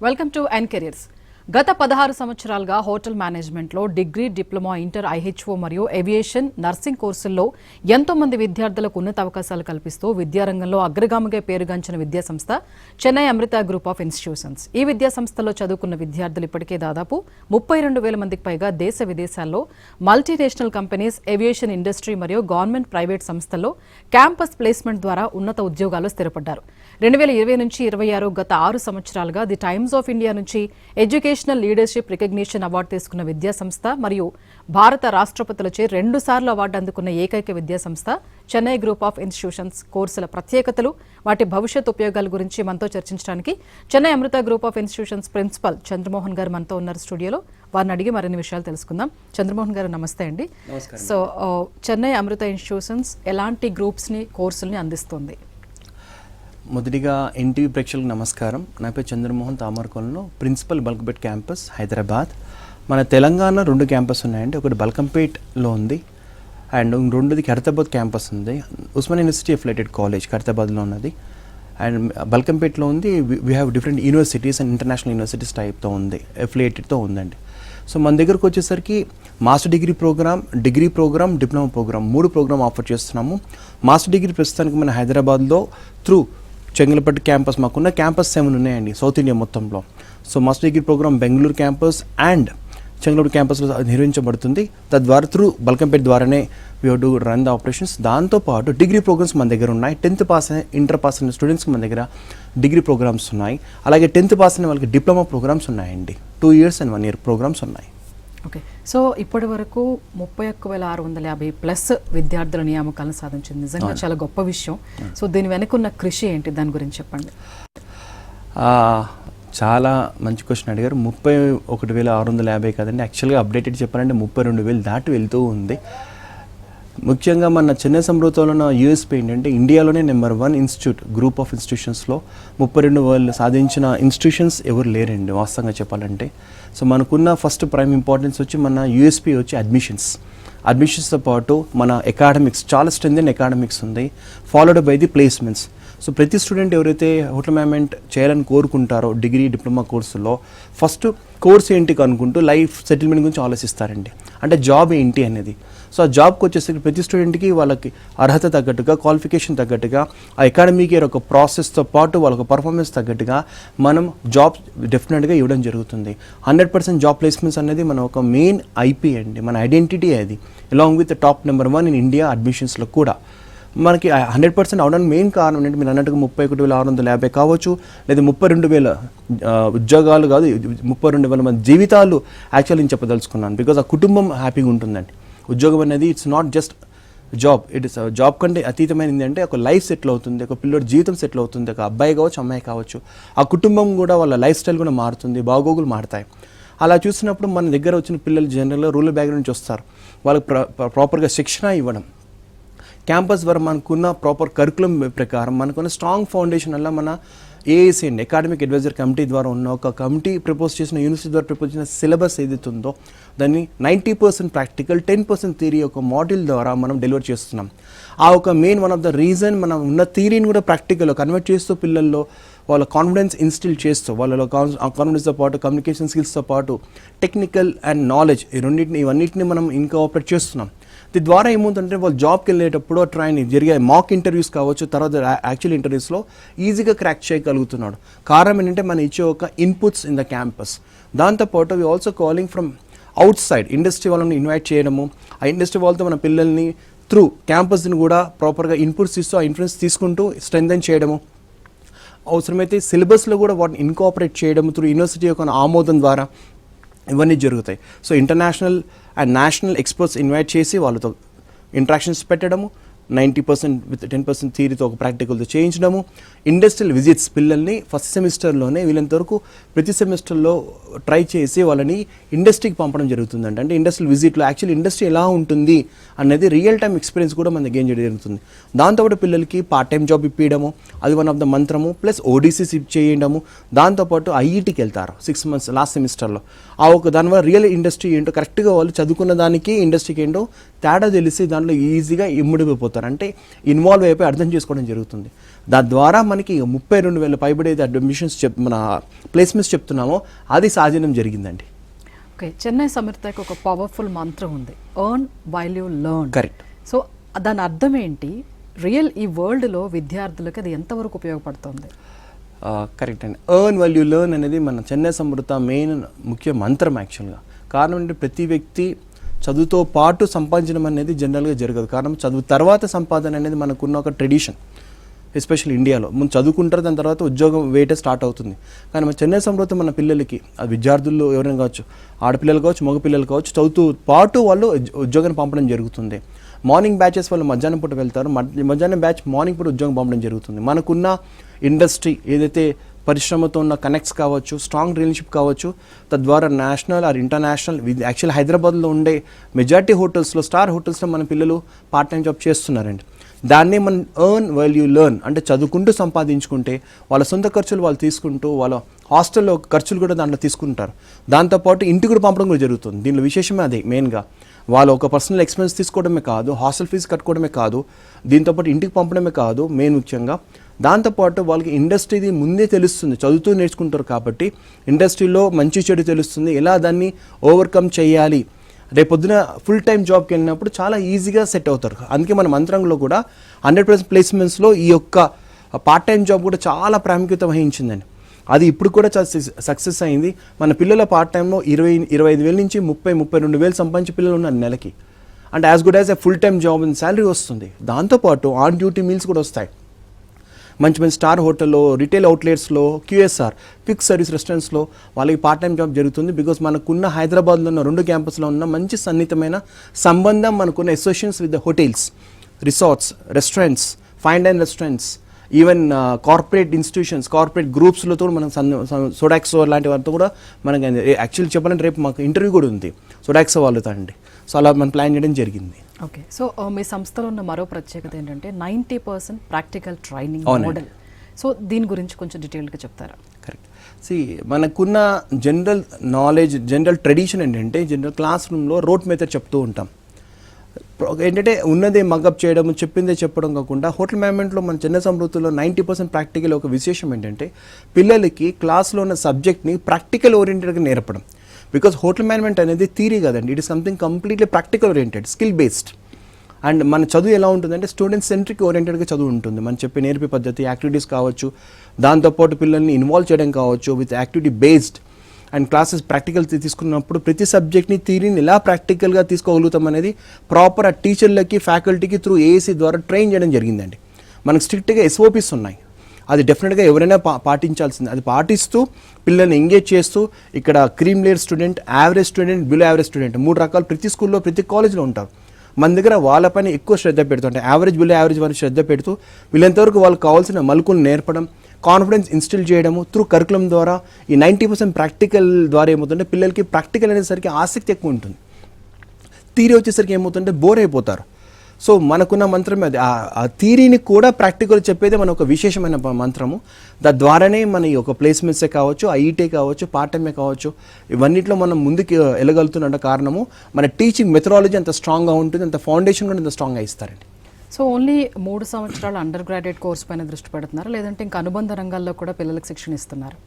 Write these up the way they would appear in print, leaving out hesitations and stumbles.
Welcome to N careers. గత 16 సంవత్సరాలుగా hotel మేనేజ్మెంట్లో డిగ్రీ, డిప్లొమా, ఇంటర్, ఐహెచ్ఓ మరియు ఏవియేషన్, నర్సింగ్ కోర్సుల్లో ఎంతో మంది విద్యార్థులకు ఉన్నత అవకాశాలు కల్పిస్తూ విద్యారంగంలో అగ్రగామిగా పేరుగాంచిన విద్యాసంస్థ Chennai Amrita group of institutions. ఈ విద్యాసంస్థలో చదువుకున్న విద్యార్థులు ఇప్పటికే దాదాపు 32,000 మందికి పైగా దేశ విదేశాల్లో మల్టీనేషనల్ కంపెనీస్, ఏవియేషన్ ఇండస్ట్రీ మరియు గవర్నమెంట్, ప్రైవేట్ సంస్థల్లో క్యాంపస్ ప్లేస్మెంట్ ద్వారా ఉన్నత ఉద్యోగాలు స్థిరపడ్డారు. 2020 నుంచి 26 గత 6 సంవత్సరాలుగా ది టైమ్స్ ఆఫ్ ఇండియా నుంచి ఎడ్యుకేషనల్ లీడర్షిప్ రికగ్నిషన్ అవార్డు తీసుకున్న విద్యాసంస్థ మరియు భారత రాష్ట్రపతులచే 2 సార్లు అవార్డు అందుకున్న ఏకైక విద్యాసంస్థ చెన్నై గ్రూప్ ఆఫ్ ఇన్స్టిట్యూషన్స్. కోర్సుల ప్రత్యేకతలు, వాటి భవిష్యత్ ఉపయోగాల గురించి మనతో చర్చించడానికి Chennai Amrita group of institutions principal Chandramohan గారు మనతో ఉన్నారు స్టూడియోలో. వారిని అడిగి మరిన్ని విషయాలు తెలుసుకుందాం. చంద్రమోహన్ గారు నమస్తే అండి. సో చెన్నై అమృత ఇన్స్టిట్యూషన్స్ ఎలాంటి గ్రూప్స్ని, కోర్సుల్ని అందిస్తుంది? మొదటిగా ఎన్టీవీ ప్రేక్షకులకు నమస్కారం. నా పేరు చంద్రమోహన్, తామరకొండలో ప్రిన్సిపల్ బల్కంపేట్ క్యాంపస్ హైదరాబాద్. మన తెలంగాణ 2 క్యాంపస్ ఉన్నాయండి. ఒకటి బల్కంపేట్లో ఉంది అండ్ రెండోది ఖైరతాబాద్ క్యాంపస్ ఉంది. ఉస్మానియా యూనివర్సిటీ అఫిలియేటెడ్ కాలేజ్ ఖైరతాబాద్లో ఉన్నది. అండ్ బల్కంపేట్లో ఉంది. We have different universities and international universities టైప్తో ఉంది, అఫిలియేటెడ్తో ఉందండి. సో మన దగ్గరకు వచ్చేసరికి master degree program, diploma program 3 program offer చేస్తున్నాము. మాస్టర్ డిగ్రీ ప్రస్తుతానికి మన హైదరాబాద్లో త్రూ చెంగలపట్టు క్యాంపస్, మాకున్న క్యాంపస్ 7 ఉన్నాయండి సౌత్ ఇండియా మొత్తంలో. So master degree program Bengaluru campus and Chengalpattu క్యాంపస్లో నిర్వహించబడుతుంది. తద్వారా త్రూ బల్కంపేట్ ద్వారానే we have to run the operations. దాంతోపాటు డిగ్రీ ప్రోగ్రామ్స్ మన దగ్గర ఉన్నాయి. 10th పాస్ అయిన, ఇంటర్ పాస్ అయిన స్టూడెంట్స్కి మన దగ్గర డిగ్రీ ప్రోగ్రామ్స్ ఉన్నాయి. అలాగే 10th పాస్ అయిన వాళ్ళకి డిప్లొమా ప్రోగ్రామ్స్ ఉన్నాయండి. 2 years and 1 year ప్రోగ్రామ్స్ ఉన్నాయి. ఓకే. సో ఇప్పటి వరకు 31,650+ విద్యార్థుల నియామకాలను సాధించింది. నిజంగా చాలా గొప్ప విషయం. సో దీని వెనుకున్న కృషి ఏంటి, దాని గురించి చెప్పండి. చాలా మంచి క్వశ్చన్ అడిగారు. 31,650 కదండి, యాక్చువల్గా అప్డేటెడ్ చెప్పాలంటే 32,000 దాటి వెళ్తూ ఉంది. ముఖ్యంగా మన చెన్నై అమృతలో ఉన్న యూఎస్పీ ఏంటంటే ఇండియాలోనే నెంబర్ 1 ఇన్స్టిట్యూట్, గ్రూప్ ఆఫ్ ఇన్స్టిట్యూషన్స్లో 32,000 సాధించిన ఇన్స్టిట్యూషన్స్ ఎవరు లేరండి వాస్తవంగా చెప్పాలంటే. సో మనకున్న ఫస్ట్ ప్రైమ్ ఇంపార్టెన్స్ వచ్చి మన యూఎస్పీ వచ్చి అడ్మిషన్స్తో పాటు మన అకాడమిక్స్, చాలా స్ట్రెంత్ ఇన్ అకాడమిక్స్ ఉంది, followed by the placements. So ప్రతి స్టూడెంట్ ఎవరైతే హోటల్ మేనేజ్మెంట్ చేయాలని కోరుకుంటారో డిగ్రీ, డిప్లొమా కోర్సులో ఫస్ట్ కోర్స్ ఏంటి కనుక్కుంటూ లైఫ్ సెటిల్మెంట్ గురించి ఆలోచిస్తారండి. అంటే జాబ్ ఏంటి అనేది. సో ఆ జాబ్కి వచ్చేసరికి ప్రతి స్టూడెంట్కి వాళ్ళకి అర్హత తగ్గట్టుగా, క్వాలిఫికేషన్ తగ్గట్టుగా, ఆ అకాడమిక్ ఇయర్ ఒక ప్రాసెస్తో పాటు వాళ్ళకి పర్ఫార్మెన్స్ తగ్గట్టుగా మనం జాబ్ డెఫినెట్గా ఇవ్వడం జరుగుతుంది. 100% జాబ్ ప్లేస్మెంట్స్ అనేది మన ఒక మెయిన్ ఐపీ అండి, మన ఐడెంటిటీ అది. Along with top number 1 in India అడ్మిషన్స్లో కూడా మనకి 100% అవడానికి మెయిన్ కారణం ఏంటంటే మీరు అన్నట్టుగా 31,650 కావచ్చు, లేదా 32,000 ఉద్యోగాలు కాదు, 32,000 మంది జీవితాలు యాక్చువల్లీ నేను చెప్పదలుచుకున్నాను. బికాజ్ ఆ కుటుంబం హ్యాపీగా ఉంటుందండి. ఉద్యోగం అనేది it's not just job, it is job కంటే అతీతమైనది. అంటే ఒక లైఫ్ సెటిల్ అవుతుంది, ఒక పిల్లడి జీవితం సెటిల్ అవుతుంది, ఒక అబ్బాయి కావచ్చు, అమ్మాయి కావచ్చు. ఆ కుటుంబం కూడా వాళ్ళ లైఫ్ స్టైల్ కూడా మారుతుంది, బాగోగులు మారుతాయి. అలా చూసినప్పుడు మన దగ్గర వచ్చిన పిల్లలు జనరల్గా రూరల్ బ్యాక్గ్రౌండ్ నుంచి వస్తారు. వాళ్ళకి ప్రాపర్గా శిక్షణ ఇవ్వడం, క్యాంపస్ ద్వారా మనకున్న ప్రాపర్ కరికులం ప్రకారం మనకున్న స్ట్రాంగ్ ఫౌండేషన్ వల్ల మన ఏఐసి అండి, అకాడమిక్ అడ్వైజర్ కమిటీ ద్వారా ఉన్న ఒక కమిటీ ప్రపోజ్ చేసిన, యూనివర్సిటీ ద్వారా ప్రపోజ్ చేసిన సిలబస్ ఏదైతుందో దాన్ని 90% ప్రాక్టికల్, 10% థియరీ ఒక మోడల్ ద్వారా మనం డెలివర్ చేస్తున్నాం. ఆ ఒక main one of the reason మనం ఉన్న థియరీని కూడా ప్రాక్టికల్లో కన్వర్ట్ చేస్తూ పిల్లల్లో వాళ్ళ కాన్ఫిడెన్స్ ఇన్స్టిల్ చేస్తూ, వాళ్ళలో కాన్ఫిడెన్స్తో పాటు కమ్యూనికేషన్ స్కిల్స్తో పాటు టెక్నికల్ అండ్ నాలెడ్జ్ ఇవన్నిటిని మనం ఇన్కాపరేట్ చేస్తున్నాం. దీని ద్వారా ఏమవుతుందంటే వాళ్ళు జాబ్కి వెళ్ళేటప్పుడు జరిగే మాక్ ఇంటర్వ్యూస్ కావచ్చు, తర్వాత యాక్చువల్ ఇంటర్వ్యూస్లో ఈజీగా క్రాక్ చేయగలుగుతున్నాడు. కారణం ఏంటంటే మనం ఇచ్చే ఒక ఇన్పుట్స్ ఇన్ ద క్యాంపస్. దాంతోపాటు we also calling from out side industry వాళ్ళని ఇన్వైట్ చేయడము, ఆ ఇండస్ట్రీ వాళ్ళతో మన పిల్లల్ని త్రూ క్యాంపస్ని కూడా ప్రాపర్గా ఇన్పుట్స్ ఇస్తూ ఆ ఇన్ఫ్లుయెన్స్ తీసుకుంటూ స్ట్రెంథెన్ చేయడము, అవసరమైతే సిలబస్లో కూడా వాటిని ఇన్కాపరేట్ చేయడము త్రూ యూనివర్సిటీ యొక్క ఆమోదం ద్వారా ఇవన్నీ జరుగుతాయి. So international and national experts invite చేసి వాళ్ళతో ఇంట్రాక్షన్స్ పెట్టడము, 90% విత్ 10% థియరీతో ఒక ప్రాక్టికల్తో చేయించడము, ఇండస్ట్రియల్ విజిట్స్ పిల్లల్ని ఫస్ట్ సెమిస్టర్లోనే వీళ్ళంతవరకు ప్రతి సెమిస్టర్లో ట్రై చేసి వాళ్ళని ఇండస్ట్రీకి పంపడం జరుగుతుందండి. అంటే ఇండస్ట్రియల్ విజిట్లో యాక్చువల్లీ ఇండస్ట్రీ ఎలా ఉంటుంది అనేది రియల్ టైమ్ ఎక్స్పీరియన్స్ కూడా మన గెయిన్ చేయడం జరుగుతుంది. దాంతోపాటు పిల్లలకి పార్ట్ టైం జాబ్ ఇప్పించడము, అది వన్ ఆఫ్ ద మంత్రము, ప్లస్ ఓడిసిస్ చేయడము. దాంతోపాటు ఐఈటీకి వెళ్తారు 6 months లాస్ట్ సెమిస్టర్లో. ఆ ఒక దానివల్ల రియల్ ఇండస్ట్రీ ఏంటో కరెక్ట్గా వాళ్ళు చదువుకున్న దానికి ఇండస్ట్రీకి ఏంటో తేడా తెలిసి దాంట్లో ఈజీగా ఇమ్మడిపోతారు. అవుతారు, అంటే ఇన్వాల్వ్ అయిపోయి అర్థం చేసుకోవడం జరుగుతుంది. దాని ద్వారా మనకి 32,000 పైబడి అడ్మిషన్స్ మన ప్లేస్మెంట్స్ చెప్తున్నామో అది సాధనం జరిగిందండి. ఓకే, చెన్నై సమర్థకి ఒక పవర్ఫుల్ మంత్రం ఉంది, earn while you learn. Correct. So దాని అర్థం ఏంటి? ఈ వరల్డ్లో విద్యార్థులకు అది ఎంతవరకు ఉపయోగపడుతుంది? కరెక్ట్ అండి. ఎర్న్ వైల్ యూ లెర్న్ అనేది మన చెన్నై సమృద్ధ మెయిన్ ముఖ్య మంత్రం యాక్చువల్గా. కారణం అంటే ప్రతి వ్యక్తి చదువుతో పాటు సంపాదించడం అనేది జనరల్గా జరగదు. కారణం చదువు తర్వాత సంపాదన అనేది మనకున్న ఒక ట్రెడిషన్, ఎస్పెషల్లీ ఇండియాలో. ముందు చదువుకుంటారు, దాని తర్వాత ఉద్యోగం వేటే స్టార్ట్ అవుతుంది. కానీ మన చెన్నై సమృద్ధ మన పిల్లలకి, అది విద్యార్థులు ఎవరైనా కావచ్చు, ఆడపిల్లలు కావచ్చు, మగపిల్లలు కావచ్చు, చదువుతూ పాటు వాళ్ళు ఉద్యోగాన్ని పంపడం జరుగుతుంది. మార్నింగ్ బ్యాచెస్ వాళ్ళు మధ్యాహ్నం పూట వెళ్తారు, మధ్యాహ్నం బ్యాచ్ మార్నింగ్ పూట ఉద్యోగం పంపడం జరుగుతుంది. మనకున్న ఇండస్ట్రీ ఏదైతే పరిశ్రమతో ఉన్న కనెక్ట్స్ కావచ్చు, స్ట్రాంగ్ రిలేషన్షిప్ కావచ్చు, తద్వారా నేషనల్ ఆర్ ఇంటర్నేషనల్ యాక్చువల్ హైదరాబాద్లో ఉండే మెజారిటీ హోటల్స్లో, స్టార్ హోటల్స్లో మన పిల్లలు పార్ట్ టైం జాబ్ చేస్తున్నారండి. దాన్నే మనం ఎర్న్ వైల్ యూ లెర్న్ అంటే చదువుకుంటూ సంపాదించుకుంటే వాళ్ళ సొంత ఖర్చులు వాళ్ళు తీసుకుంటూ వాళ్ళ హాస్టల్లో ఖర్చులు కూడా దాంట్లో తీసుకుంటారు. దాంతోపాటు ఇంటికి కూడా పంపడం కూడా జరుగుతుంది. దీనిలో విశేషమే అదే మెయిన్గా. వాళ్ళు ఒక పర్సనల్ ఎక్స్పెన్స్ తీసుకోవడమే కాదు, హాస్టల్ ఫీజు కట్టుకోవడమే కాదు, దీంతోపాటు ఇంటికి పంపడమే కాదు, మెయిన్ ముఖ్యంగా దాంతోపాటు వాళ్ళకి ఇండస్ట్రీది ముందే తెలుస్తుంది, చదువుతూ నేర్చుకుంటారు కాబట్టి ఇండస్ట్రీలో మంచి చెడు తెలుస్తుంది, ఎలా దాన్ని ఓవర్కమ్ చేయాలి. రేపొద్దున ఫుల్ టైం జాబ్కి వెళ్ళినప్పుడు చాలా ఈజీగా సెట్ అవుతారు. అందుకే మన మంత్రంలో కూడా 100% ప్లేస్మెంట్స్లో ఈ యొక్క పార్ట్ టైం జాబ్ కూడా చాలా ప్రాముఖ్యత వహించిందండి. అది ఇప్పుడు కూడా చాలా సక్సెస్ అయింది. మన పిల్లల పార్ట్ టైంలో 25,000 నుంచి 32,000 సంపాదించే పిల్లలు ఉన్నారు నెలకి. అంటే as good as a full time job and salary వస్తుంది. దాంతోపాటు ఆన్ డ్యూటీ మీల్స్ కూడా వస్తాయి. మంచి మంచి స్టార్ హోటల్లో, రిటైల్ అవుట్లెట్స్లో, QSR క్విక్ సర్వీస్ రెస్టారెంట్స్లో వాళ్ళకి పార్ట్ టైం జాబ్ జరుగుతుంది. బికాస్ మనకున్న హైదరాబాద్లో ఉన్న 2 క్యాంపస్లో ఉన్న మంచి సన్నిహితమైన సంబంధం, మనకున్న associations with the hotels, resorts, restaurants, fine dine restaurants, even corporate institutions, corporate గ్రూప్స్లతో మనం సోడాక్సో లాంటి వారితో కూడా మనకి యాక్చువల్లీ చెప్పాలంటే రేపు మాకు ఇంటర్వ్యూ కూడా ఉంది సోడాక్సో వాళ్ళతో అండి. సో అలా మనం ప్లాన్ చేయడం జరిగింది. ఓకే, సో మీ సంస్థలో ఉన్న మరో ప్రత్యేకత ఏంటంటే 90% ప్రాక్టికల్ ట్రైనింగ్ మోడల్. సో దీని గురించి కొంచెం డీటెయిల్గా చెప్తారా? కరెక్ట్. మనకున్న జనరల్ నాలెడ్జ్, జనరల్ ట్రెడిషన్ ఏంటంటే జనరల్ క్లాస్ రూమ్లో రోట్ మెథడ్ చెప్తూ ఉంటాం. ఏంటంటే ఉన్నదే మగప్ చేయడం, చెప్పిందే చెప్పడం కాకుండా హోటల్ మేనేజ్మెంట్లో మన చెన్నై సమృద్ధిలో 90% ప్రాక్టికల్. ఒక విశేషం ఏంటంటే పిల్లలకి క్లాస్లో ఉన్న సబ్జెక్ట్ని ప్రాక్టికల్ ఓరియంటెడ్గా నేర్పడం. బికాస్ హోటల్ మేనేజ్మెంట్ అనేది థియరీ కదండి, it is something completely practical oriented, skill based. And మన చదువు ఎలా ఉంటుందంటే స్టూడెంట్ సెంట్రిక్ ఓరియంటెడ్గా చదువు ఉంటుంది. మనం చెప్పే నేర్పే పద్ధతి, యాక్టివిటీస్ కావచ్చు, దాంతోపాటు పిల్లల్ని ఇన్వాల్వ్ చేయడం కావచ్చు with activity based. And classes practical తీసుకున్నప్పుడు ప్రతి సబ్జెక్ట్ని, థియరీని ఎలా ప్రాక్టికల్గా తీసుకోగలుగుతాం అనేది ప్రాపర్ ఆ టీచర్లకి, ఫ్యాకల్టీకి త్రూ AAC ద్వారా ట్రైన్ చేయడం జరిగిందండి. మనకు స్ట్రిక్ట్గా SOPs ఉన్నాయి, అది డెఫినెట్గా ఎవరైనా పాటించాల్సింది. అది పాటిస్తూ పిల్లల్ని ఎంగేజ్ చేస్తూ ఇక్కడ cream layer student, average student, below average student 3 రకాలు ప్రతి స్కూల్లో, ప్రతి కాలేజ్లో ఉంటారు. మన దగ్గర వాళ్ళపైన ఎక్కువ శ్రద్ధ పెడుతూ, అంటే యావరేజ్, బిలో యావరేజ్ వారిని శ్రద్ధ పెడుతూ వీళ్ళంతవరకు వాళ్ళకి కావాల్సిన మలుకులు నేర్పడం, కాన్ఫిడెన్స్ ఇన్స్టిల్ చేయడము త్రూ కరికులం ద్వారా. ఈ 90% ప్రాక్టికల్ ద్వారా ఏమవుతుంటే పిల్లలకి ప్రాక్టికల్ అనేసరికి ఆసక్తి ఎక్కువ ఉంటుంది. థియరీ వచ్చేసరికి ఏమవుతుంటే బోర్ అయిపోతారు. సో మనకున్న మంత్రం అది. ఆ థియరీని కూడా ప్రాక్టికల్ చెప్పేదే మన ఒక విశేషమైన మంత్రము. ద్వారానే మన ఈ ఒక ప్లేస్మెంట్సే కావచ్చు, IET కావచ్చు, పార్ట్ టైమే కావచ్చు, ఇవన్నిట్లో మనం ముందుకు వెళ్ళగలుగుతున్న కారణము మన టీచింగ్ మెథడాలజీ అంత స్ట్రాంగ్గా ఉంటుంది, అంత ఫౌండేషన్ కూడా అంత స్ట్రాంగ్గా ఇస్తారండి. సో ఓన్లీ 3 సంవత్సరాల అండర్ గ్రాడ్యుయేట్ కోర్స్ పైన దృష్టి పెడుతున్నారా, లేదంటే ఇంకా అనుబంధ రంగాల్లో కూడా పిల్లలకు శిక్షణ ఇస్తున్నారు?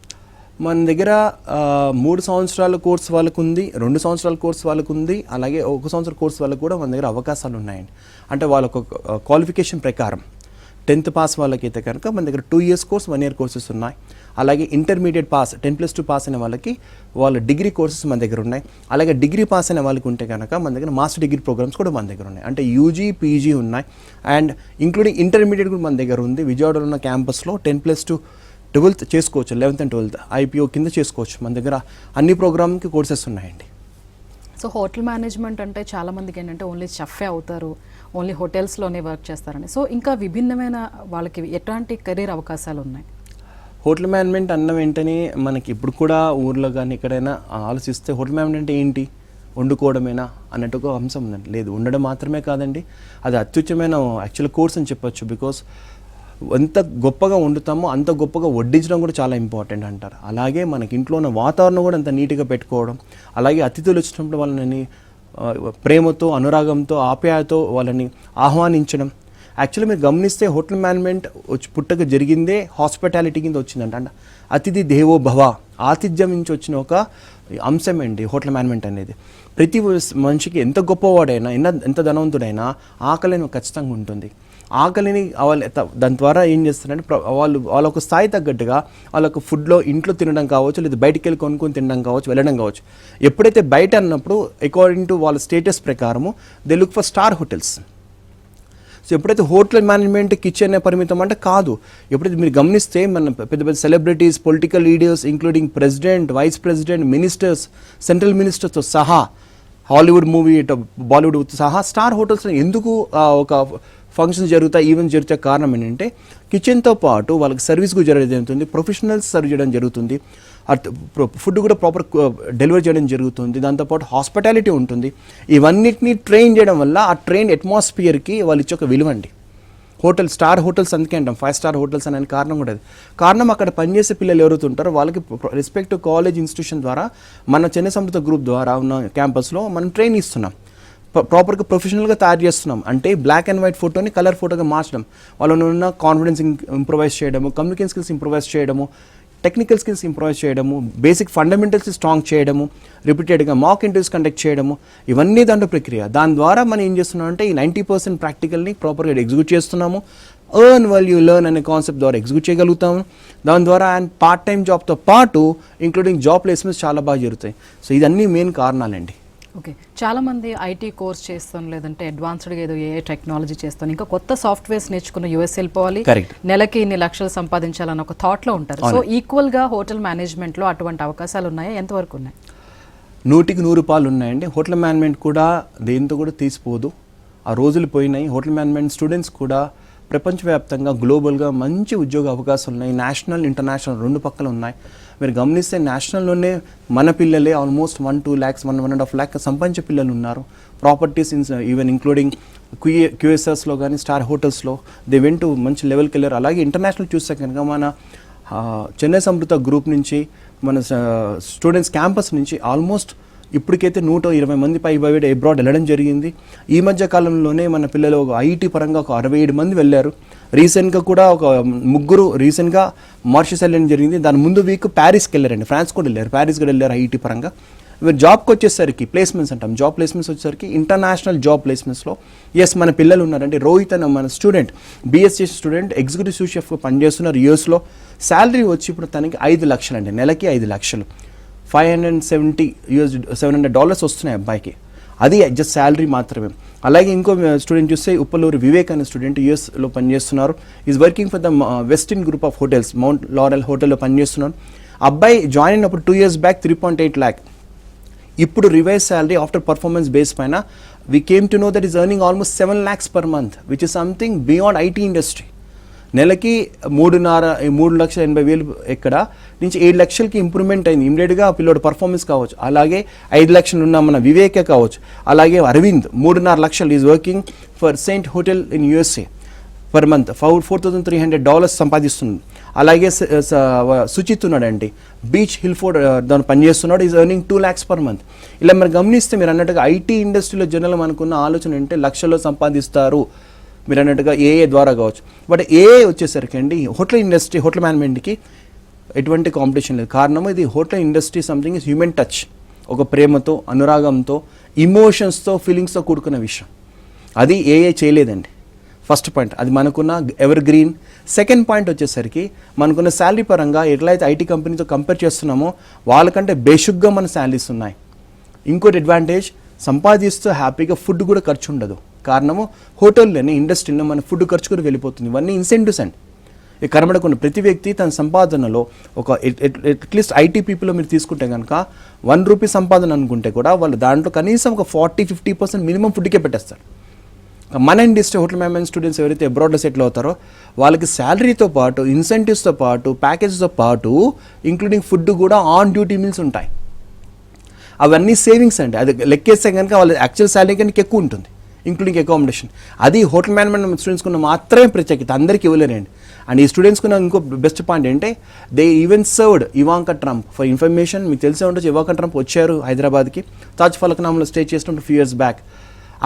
మన దగ్గర 3 సంవత్సరాల కోర్స్ వాళ్ళకు ఉంది, 2 సంవత్సరాల కోర్స్ వాళ్ళకు ఉంది, అలాగే 1 సంవత్సరం కోర్స్ వాళ్ళకు కూడా మన దగ్గర అవకాశాలు ఉన్నాయండి. అంటే వాళ్ళకు క్వాలిఫికేషన్ ప్రకారం 10th పాస్ వాళ్ళకైతే కనుక మన దగ్గర 2 years కోర్స్, 1 year కోర్సెస్ ఉన్నాయి. అలాగే ఇంటర్మీడియట్ పాస్ 10+2 పాస్ అయిన వాళ్ళకి వాళ్ళ డిగ్రీ కోర్సెస్ మన దగ్గర ఉన్నాయి. అలాగే డిగ్రీ పాస్ అయిన వాళ్ళకి ఉంటే కనుక మన దగ్గర మాస్టర్ డిగ్రీ ప్రోగ్రామ్స్ కూడా మన దగ్గర ఉన్నాయి. అంటే UG, PG ఉన్నాయి. అండ్ ఇంక్లూడింగ్ ఇంటర్మీడియట్ కూడా మన దగ్గర ఉంది. విజయవాడలో ఉన్న క్యాంపస్లో 10+2 12th చేసుకోవచ్చు, 11th and 12th IPO కింద చేసుకోవచ్చు. మన దగ్గర అన్ని ప్రోగ్రామ్కి కోర్సెస్ ఉన్నాయండి. సో హోటల్ మేనేజ్మెంట్ అంటే చాలా మందికి ఏంటంటే ఓన్లీ చెఫే అవుతారు, ఓన్లీ హోటల్స్లోనే వర్క్ చేస్తారని. సో ఇంకా విభిన్నమైన వాళ్ళకి ఎట్లాంటి కెరీర్ అవకాశాలు ఉన్నాయి? హోటల్ మేనేజ్మెంట్ అన్న వెంటనే మనకి ఇప్పుడు కూడా ఊర్లో కానీ ఎక్కడైనా ఆలోచిస్తే హోటల్ మేనేజ్మెంట్ అంటే ఏంటి, వండుకోవడమేనా అన్నట్టు ఒక అంశం ఉందండి. లేదు, ఉండడం మాత్రమే కాదండి, అది అత్యుచ్చమైన యాక్చువల్ కోర్స్ అని చెప్పొచ్చు. బికాస్ ఎంత గొప్పగా వండుతామో అంత గొప్పగా వడ్డించడం కూడా చాలా ఇంపార్టెంట్ అంటారు. అలాగే మనకి ఇంట్లో ఉన్న వాతావరణం కూడా అంత నీట్గా పెట్టుకోవడం, అలాగే అతిథులు వచ్చినప్పుడు వాళ్ళని ప్రేమతో, అనురాగంతో, ఆప్యాయతో వాళ్ళని ఆహ్వానించడం, యాక్చువల్లీ మీరు గమనిస్తే హోటల్ మేనేజ్మెంట్ వచ్చి పుట్టక జరిగిందే హాస్పిటాలిటీ కింద వచ్చిందంట. అంటే అతిథి దేవో భవ, ఆతిథ్యం నుంచి వచ్చిన ఒక అంశం అండి హోటల్ మేనేజ్మెంట్ అనేది. ప్రతి మనిషికి ఎంత గొప్పవాడైనా ఎంత ధనవంతుడైనా ఆకలి అనేది ఖచ్చితంగా ఉంటుంది. ఆకలిని వాళ్ళు దాని ద్వారా ఏం చేస్తారంటే వాళ్ళ ఒక స్థాయి తగ్గట్టుగా వాళ్ళకు ఫుడ్లో ఇంట్లో తినడం కావచ్చు, లేదా బయటికి వెళ్ళి కొనుక్కొని తినడం కావచ్చు, వెళ్ళడం కావచ్చు. ఎప్పుడైతే బయట అన్నప్పుడు అకార్డింగ్ టు వాళ్ళ స్టేటస్ ప్రకారము they look for star hotels. So ఎప్పుడైతే హోటల్ మేనేజ్మెంట్ కిచెన్ పరిమితం అంటే కాదు. ఎప్పుడైతే మీరు గమనిస్తే మన పెద్ద పెద్ద celebrities, political leaders including president, vice president, ministers, central మినిస్టర్స్తో సహా, హాలీవుడ్ మూవీ, బాలీవుడ్ సహా స్టార్ హోటల్స్ ఎందుకు ఒక ఫంక్షన్స్ జరుగుతాయి, ఈవెంట్స్ జరుగుతాయి కారణం ఏంటంటే కిచెన్తో పాటు వాళ్ళకి సర్వీస్ కూడా జరగడం జరుగుతుంది, ప్రొఫెషనల్స్ సర్వ్ చేయడం జరుగుతుంది, ఫుడ్ కూడా ప్రాపర్ డెలివరీ చేయడం జరుగుతుంది, దాంతోపాటు హాస్పిటాలిటీ ఉంటుంది. ఇవన్నిటిని ట్రైన్ చేయడం వల్ల ఆ ట్రైన్ అట్మాస్ఫియర్కి వాళ్ళు ఇచ్చే ఒక విలువ అండి. హోటల్ స్టార్ హోటల్స్ అందుకే అంటాం 5 స్టార్ హోటల్స్ అనే కారణం కూడా అది. కారణం అక్కడ పనిచేసే పిల్లలు ఎవరైతే ఉంటారో వాళ్ళకి రెస్పెక్టివ్ కాలేజ్ ఇన్స్టిట్యూషన్ ద్వారా మన చెన్నై సమృద్ధ గ్రూప్ ద్వారా ఉన్న క్యాంపస్లో మనం ట్రైన్ ఇస్తున్నాం, ప్రాపర్గా ప్రొఫెషనల్గా తయారు చేస్తున్నాం. అంటే బ్లాక్ అండ్ వైట్ ఫోటోని కలర్ ఫోటోగా మార్చడం, వాళ్ళలో ఉన్న కాన్ఫిడెన్స్ ఇంప్రూవైజ్ చేయడము, కమ్యూనికేషన్ స్కిల్స్ ఇంప్రూవైజ్ చేయడము, టెక్నికల్ స్కిల్స్ ఇంప్రూవైజ్ చేయడము, బేసిక్ ఫండమెంటల్స్ స్ట్రాంగ్ చేయడము, రిపీటెడ్గా మాక్ ఇంటర్వ్యూస్ కండక్ట్ చేయడము, ఇవన్నీ దాంట్లో ప్రక్రియ. దాని ద్వారా మనం ఏం చేస్తున్నాం అంటే ఈ 90% ప్రాక్టికల్ని ప్రాపర్గా ఎగ్జిక్యూట్ చేస్తున్నాము. ఎర్న్ వాల్యూ లెర్న్ అనే కాన్సెప్ట్ ద్వారా ఎగ్జిక్యూట్ చేయగలుగుతాము. దాని ద్వారా అండ్ పార్ట్ టైం జాబ్తో పాటు ఇంక్లూడింగ్ జాబ్ ప్లేస్మెంట్స్ చాలా బాగా జరుగుతాయి. సో ఇదన్నీ మెయిన్ కారణాలండి. ఓకే, చాలామంది ఐటీ కోర్స్ చేస్తాను, లేదంటే అడ్వాన్స్డ్గా ఏదో ఏ టెక్నాలజీ చేస్తాను, ఇంకా కొత్త సాఫ్ట్వేర్స్ నేర్చుకున్న యూఎస్ వెళ్ళిపోవాలి, నెలకి ఇన్ని లక్షలు సంపాదించాలని ఒక థాట్లో ఉంటారు. సో ఈక్వల్గా హోటల్ మేనేజ్మెంట్లో అటువంటి అవకాశాలు ఉన్నాయా, ఎంతవరకు ఉన్నాయి? 100కి 100 రూపాయలు ఉన్నాయండి. హోటల్ మేనేజ్మెంట్ కూడా దేంతో కూడా తీసిపోదు. ఆ రోజులు పోయినాయి. హోటల్ మేనేజ్మెంట్ స్టూడెంట్స్ కూడా ప్రపంచవ్యాప్తంగా గ్లోబల్గా మంచి ఉద్యోగ అవకాశాలు ఉన్నాయి. నేషనల్, ఇంటర్నేషనల్ 2 పక్కలు ఉన్నాయి. మీరు గమనిస్తే నేషనల్లోనే మన పిల్లలే ఆల్మోస్ట్ 1-2 lakhs 1.5 lakh సంపాదించే పిల్లలు ఉన్నారు. ప్రాపర్టీస్ ఈవెన్ ఇంక్లూడింగ్ క్యూఎస్ఎస్లో కానీ స్టార్ హోటల్స్లో దే వెంట్ మంచి లెవెల్కి వెళ్ళారు. అలాగే ఇంటర్నేషనల్ చూస్తే కనుక మన చెన్నై సమృద్ధ గ్రూప్ నుంచి, మన స్టూడెంట్స్ క్యాంపస్ నుంచి ఆల్మోస్ట్ ఇప్పటికైతే 120 మంది పై బయట అబ్రాడ్ వెళ్ళడం జరిగింది. ఈ మధ్య కాలంలోనే మన పిల్లలు ఒక ఐటీ పరంగా ఒక 67 మంది వెళ్ళారు. రీసెంట్గా కూడా ఒక 3 రీసెంట్గా మారిషస్ వెళ్ళడం జరిగింది. దాని ముందు వీక్ ప్యారిస్కి వెళ్ళారండి, ఫ్రాన్స్ కూడా వెళ్ళారు, ప్యారిస్ కూడా వెళ్ళారు ఐటీ పరంగా. ఇవి జాబ్కి వచ్చేసరికి ప్లేస్మెంట్స్ అంటాం, జాబ్ ప్లేస్మెంట్స్ వచ్చేసరికి ఇంటర్నేషనల్ జాబ్ ప్లేస్మెంట్స్లో మన పిల్లలు ఉన్నారంటే రోహిత్ అన్న మన స్టూడెంట్, బిఎస్సీ స్టూడెంట్, ఎగ్జిక్యూటివ్ సూస్ షెఫ్గా పనిచేస్తున్నారు యూఎస్లో. శాలరీ వచ్చి ఇప్పుడు తనకి 5 లక్షలు అండి, నెలకి 5 లక్షలు, $570 వస్తున్నాయి అబ్బాయికి. అది జస్ట్ శాలరీ మాత్రమే. అలాగే ఇంకో స్టూడెంట్ చూస్తే ఉప్పలూరు వివేక్ అనే స్టూడెంట్ యూఎస్లో పనిచేస్తున్నారు. Is working for the Westin group of hotels, Mount Laurel హోటల్లో పనిచేస్తున్నారు. అబ్బాయి జాయిన్ అయినప్పుడు 2 years బ్యాక్ 3.8 lakh. ఇప్పుడు revise salary after performance base పైన we came to know that is earning almost 7 lakhs per month, which is something beyond IT industry. నెలకి 3,80,000 ఎక్కడ నుంచి 7 లక్షలకి ఇంప్రూవ్మెంట్ అయింది. ఇమీడియట్గా పిల్లోడు పర్ఫార్మెన్స్ కావచ్చు. అలాగే 5 లక్షలు ఉన్న మన వివేకే కావచ్చు. అలాగే అరవింద్ 3.5 లక్షలు is working for Saint hotel in USA per month $4,300 సంపాదిస్తున్నాడు. అలాగే సుచిత్ ఉన్నాడండి, బీచ్ హిల్ఫోర్డ్ దాన్ని పనిచేస్తున్నాడు, is earning 2 lakhs per month. ఇలా మీరు గమనిస్తే మీరు అన్నట్టుగా ఐటీ ఇండస్ట్రీలో జనరల్ మనకున్న ఆలోచన అంటే లక్షల్లో సంపాదిస్తారు మీరు అన్నట్టుగా ఏఏ ద్వారా కావచ్చు. బట్ ఏఏ వచ్చేసరికి అండి హోటల్ ఇండస్ట్రీ, హోటల్ మేనేజ్మెంట్కి ఎటువంటి కాంపిటీషన్ లేదు. కారణం ఇది hotel industry something is human touch, ఒక ప్రేమతో, అనురాగంతో, ఇమోషన్స్తో, ఫీలింగ్స్తో కూడుకున్న విషయం. అది ఏఏ చేయలేదండి. ఫస్ట్ పాయింట్ అది మనకున్న ఎవర్ గ్రీన్. సెకండ్ పాయింట్ వచ్చేసరికి మనకున్న శాలరీ పరంగా ఎట్లయితే ఐటీ కంపెనీతో కంపేర్ చేస్తున్నామో వాళ్ళకంటే బేసిక్గా మన శాలరీస్ ఉన్నాయి. ఇంకోటి అడ్వాంటేజ్, సంపాదిస్తూ హ్యాపీగా ఫుడ్ కూడా ఖర్చు ఉండదు. కారణము హోటల్లోనే, ఇండస్ట్రీలో మన ఫుడ్ ఖర్చు కూడా వెళ్ళిపోతుంది. ఇవన్నీ ఇన్సెంటివ్స్ అండి. ఈ కనబడకుండా ప్రతి వ్యక్తి తన సంపాదనలో ఒక అట్లీస్ట్ ఐటీ పీపుల్లో మీరు తీసుకుంటే కనుక ₹1 సంపాదన అనుకుంటే కూడా వాళ్ళు దాంట్లో కనీసం ఒక 40-50% మినిమం ఫుడ్కే పెట్టేస్తారు. మన ఇండస్ట్రీ హోటల్ మేనేజ్మెంట్ స్టూడెంట్స్ ఎవరైతే అబ్రాడ్లో సెటిల్ అవుతారో వాళ్ళకి శాలరీతో పాటు, ఇన్సెంటివ్స్తో పాటు, ప్యాకేజ్తో పాటు ఇంక్లూడింగ్ ఫుడ్ కూడా ఆన్ డ్యూటీ మీల్స్ ఉంటాయి. అవన్నీ సేవింగ్స్ అండి. అది లెక్కేస్తే కనుక వాళ్ళ యాక్చువల్ శాలరీ కనుక ఎక్కువ ఉంటుంది, ఇంక్లూడింగ్ అకామిడేషన్. అది హోటల్ మేనేజ్మెంట్ స్టూడెంట్స్ కున్న మాత్రమే ప్రత్యేకత, అందరికీ ఇవ్వలేరండి. అండ్ ఈ స్టూడెంట్స్ కున్న ఇంకో బెస్ట్ పాయింట్ ఏంటంటే they even served Ivanka Trump. For information మీకు తెలిసే ఉండొచ్చు, ఇవాంకా ట్రంప్ వచ్చారు హైదరాబాద్కి, తాజ్ ఫలక్నామాలో స్టే చేసినప్పుడు ఫ్యూ ఇయర్స్ బ్యాక్.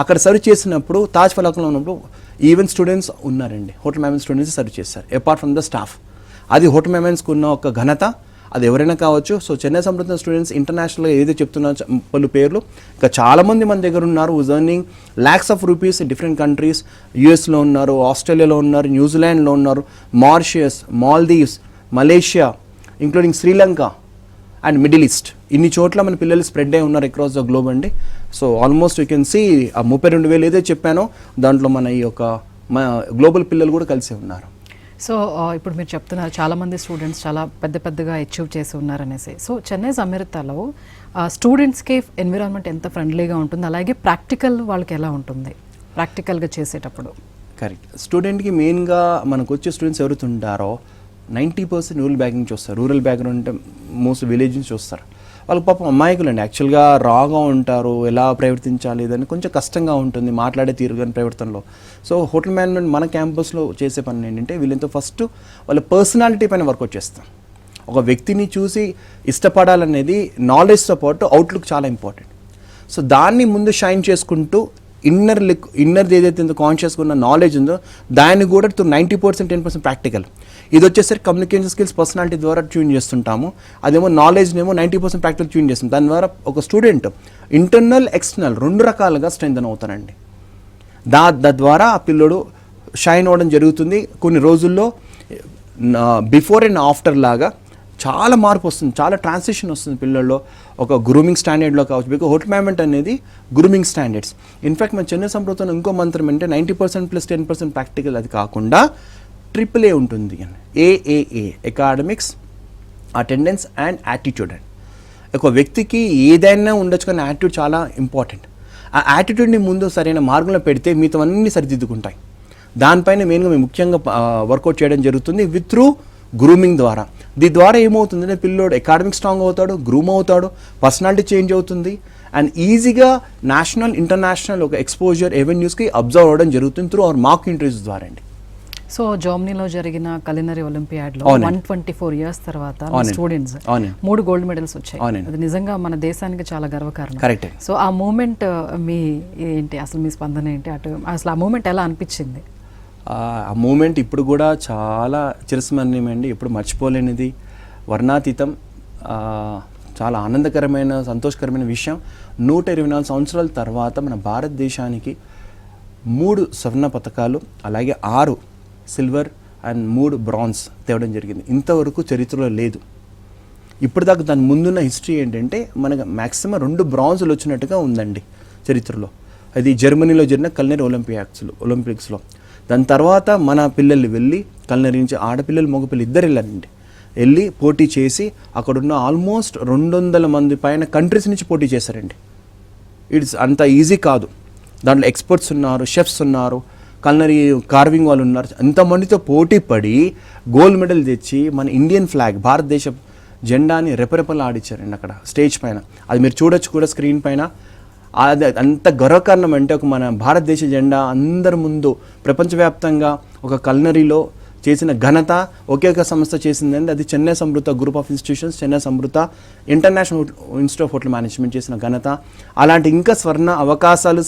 అక్కడ సర్వ్ చేసినప్పుడు తాజ్ ఫలక్లో ఉన్నప్పుడు ఈవెన్ స్టూడెంట్స్ ఉన్నారండి, హోటల్ మేనేజ్మెంట్ స్టూడెంట్స్ సర్వ్ చేస్తారు అపార్ట్ ఫ్రమ్ ద స్టాఫ్. అది హోటల్ మేనేజ్మెంట్స్కి ఉన్న ఒక ఘనత, అది ఎవరైనా కావచ్చు. సో చెన్నై సమృద్ధ స్టూడెంట్స్ ఇంటర్నేషనల్గా ఏదైతే చెప్తున్నా పలు పేర్లు, ఇంకా చాలామంది మన దగ్గర ఉన్నారు whose earning lakhs of rupees in different countries. యూఎస్లో ఉన్నారు, ఆస్ట్రేలియాలో ఉన్నారు, న్యూజిలాండ్లో ఉన్నారు, Mauritius, Maldives, Malaysia, including Sri Lanka and middle east. ఇన్ని చోట్ల మన పిల్లలు స్ప్రెడ్ అయి ఉన్నారు అక్రాస్ ద గ్లోబ్ అండి. So almost you can see ఆ 32,000 ఏదైతే చెప్పానో దాంట్లో మన ఈ యొక్క గ్లోబల్ పిల్లలు కూడా కలిసి ఉన్నారు. సో ఇప్పుడు మీరు చెప్తున్నారు చాలామంది స్టూడెంట్స్ చాలా పెద్దగా అచీవ్ చేసి ఉన్నారనేసి. సో చెన్నై అమెరికాలో స్టూడెంట్స్కి ఎన్విరాన్మెంట్ ఎంత ఫ్రెండ్లీగా ఉంటుంది, అలాగే ప్రాక్టికల్ వాళ్ళకి ఎలా ఉంటుంది ప్రాక్టికల్గా చేసేటప్పుడు? కరెక్ట్. స్టూడెంట్కి మెయిన్గా మనకు వచ్చే స్టూడెంట్స్ ఎవరైతే ఉంటారో 90% రూరల్ బ్యాక్ నుంచి వస్తారు. రూరల్ బ్యాక్గ్రౌండ్ అంటే మోస్ట్ విలేజ్ నుంచి వస్తారు. వాళ్ళకి పాపం అమాయకులు అండి, యాక్చువల్గా రాగా ఉంటారు, ఎలా ప్రవర్తించాలి ఇదని కొంచెం కష్టంగా ఉంటుంది మాట్లాడే తీరు కానీ ప్రవర్తనలో. సో హోటల్ మేనేజ్మెంట్ మన క్యాంపస్లో చేసే పని ఏంటంటే వీళ్ళంతా ఫస్ట్ వాళ్ళ పర్సనాలిటీ పైన వర్కౌట్ చేస్తాం. ఒక వ్యక్తిని చూసి ఇష్టపడాలనేది నాలెడ్జ్తో పాటు అవుట్లుక్ చాలా ఇంపార్టెంట్. సో దాన్ని ముందు షైన్ చేసుకుంటూ ఇన్నర్ది ఏదైతే ఉందో కాన్షియస్గా ఉన్న నాలెడ్జ్ ఉందో దాన్ని కూడా 90% 10% ప్రాక్టికల్. ఇది వచ్చేసరికి కమ్యూనికేషన్ స్కిల్స్ పర్సనాలిటీ ద్వారా ట్యూన్ చేస్తుంటాము. అదేమో నాలెడ్జ్నేమో 90% ప్రాక్టికల్ ట్యూన్ చేస్తాం. దాని ద్వారా ఒక స్టూడెంట్ ఇంటర్నల్ ఎక్స్టర్నల్ 2 రకాలుగా స్ట్రెంథెన్ అవుతానండి. ద్వారా ఆ పిల్లడు షైన్ అవ్వడం జరుగుతుంది. కొన్ని రోజుల్లో బిఫోర్ అండ్ ఆఫ్టర్ లాగా చాలా మార్పు వస్తుంది, చాలా ట్రాన్సిషన్ వస్తుంది పిల్లల్లో. ఒక గ్రూమింగ్ స్టాండర్డ్లో కావచ్చు, బికాజ్ హోటల్ మేనేజ్మెంట్ అనేది గ్రూమింగ్ స్టాండర్డ్స్. ఇన్ఫ్యాక్ట్ మన చెన్నై సంప్రదాయం ఇంకో మంత్రం అంటే 90% + 10% ప్రాక్టికల్. అది కాకుండా AAA ఉంటుంది, AAA academics, attendance and attitude. And ఒక వ్యక్తికి ఏదైనా ఉండొచ్చు కానీ యాటిట్యూడ్ చాలా ఇంపార్టెంట్. ఆ యాటిట్యూడ్ని ముందు సరైన మార్గంలో పెడితే మిగతా అన్నీ సరిదిద్దుకుంటాయి. దానిపైన మెయిన్గా మేము ముఖ్యంగా వర్కౌట్ చేయడం జరుగుతుంది విత్ త్రూ గ్రూమింగ్ ద్వారా. దీని ద్వారా ఏమవుతుందంటే పిల్లోడు అకాడమిక్ స్ట్రాంగ్ అవుతాడు, గ్రూమ్ అవుతాడు, పర్సనాలిటీ చేంజ్ అవుతుంది అండ్ ఈజీగా నేషనల్ ఇంటర్నేషనల్ ఒక ఎక్స్పోజర్ ఎవెన్యూస్కి అబ్జర్వ్ అవ్వడం జరుగుతుంది త్రూ అవర్ మాక్ ఇంటర్వ్యూస్ ద్వారా అండి. సో జర్మనీలో జరిగిన కలినరీ ఒలింపియాడ్లో 124 ఇయర్స్ తర్వాత స్టూడెంట్స్ 3 గోల్డ్ మెడల్స్ వచ్చాయి. అది నిజంగా మన దేశానికి చాలా గర్వకారణం. కరెక్ట్. సో ఆ మూమెంట్ మీ ఏంటి, అసలు మీ స్పందన ఏంటి, అసలు ఆ మూమెంట్ ఎలా అనిపించింది? ఆ మూమెంట్ ఇప్పుడు కూడా చాలా చిరస్మరణీయమండి, ఎప్పుడు మర్చిపోలేనిది, వర్ణాతీతం, చాలా ఆనందకరమైన సంతోషకరమైన విషయం. 124 సంవత్సరాల తర్వాత మన భారతదేశానికి 3 స్వర్ణ పథకాలు, అలాగే 6 సిల్వర్ అండ్ 3 బ్రాంజ్ తేవడం జరిగింది. ఇంతవరకు చరిత్రలో లేదు. ఇప్పటిదాకా దాని ముందున్న హిస్టరీ ఏంటంటే మనకు మ్యాక్సిమం 2 బ్రాంజులు వచ్చినట్టుగా ఉందండి చరిత్రలో. అది జర్మనీలో జరిగిన కలినరీ ఒలింపిక్స్లో. దాని తర్వాత మన పిల్లలు వెళ్ళి కలినరీ నుంచి ఆడపిల్లలు మగపిల్లలు ఇద్దరు వెళ్ళి పోటీ చేసి అక్కడున్న ఆల్మోస్ట్ 200 మంది పైన కంట్రీస్ నుంచి పోటీ చేశారండి. ఇట్స్ అంత ఈజీ కాదు. దాంట్లో ఎక్స్పర్ట్స్ ఉన్నారు, షెఫ్స్ ఉన్నారు, కలినరీ కార్వింగ్ వాళ్ళు ఉన్నారు. అంతమందితో పోటీ పడి గోల్డ్ మెడల్ తెచ్చి మన ఇండియన్ ఫ్లాగ్ భారతదేశ జెండాని రెపరెపలు ఆడిచ్చారండి అక్కడ స్టేజ్ పైన. అది మీరు చూడొచ్చు కూడా స్క్రీన్ పైన. అది అంత గర్వకారణం అంటే ఒక మన భారతదేశ జెండా అందరి ముందు ప్రపంచవ్యాప్తంగా ఒక కలినరీలో చేసిన ఘనత ఒకే ఒక సంస్థ చేసిందండి. అది Chennai Samruddha group of institutions, Chennai Samruddha international institute of hotel management చేసిన ఘనత. అలాంటి ఇంకా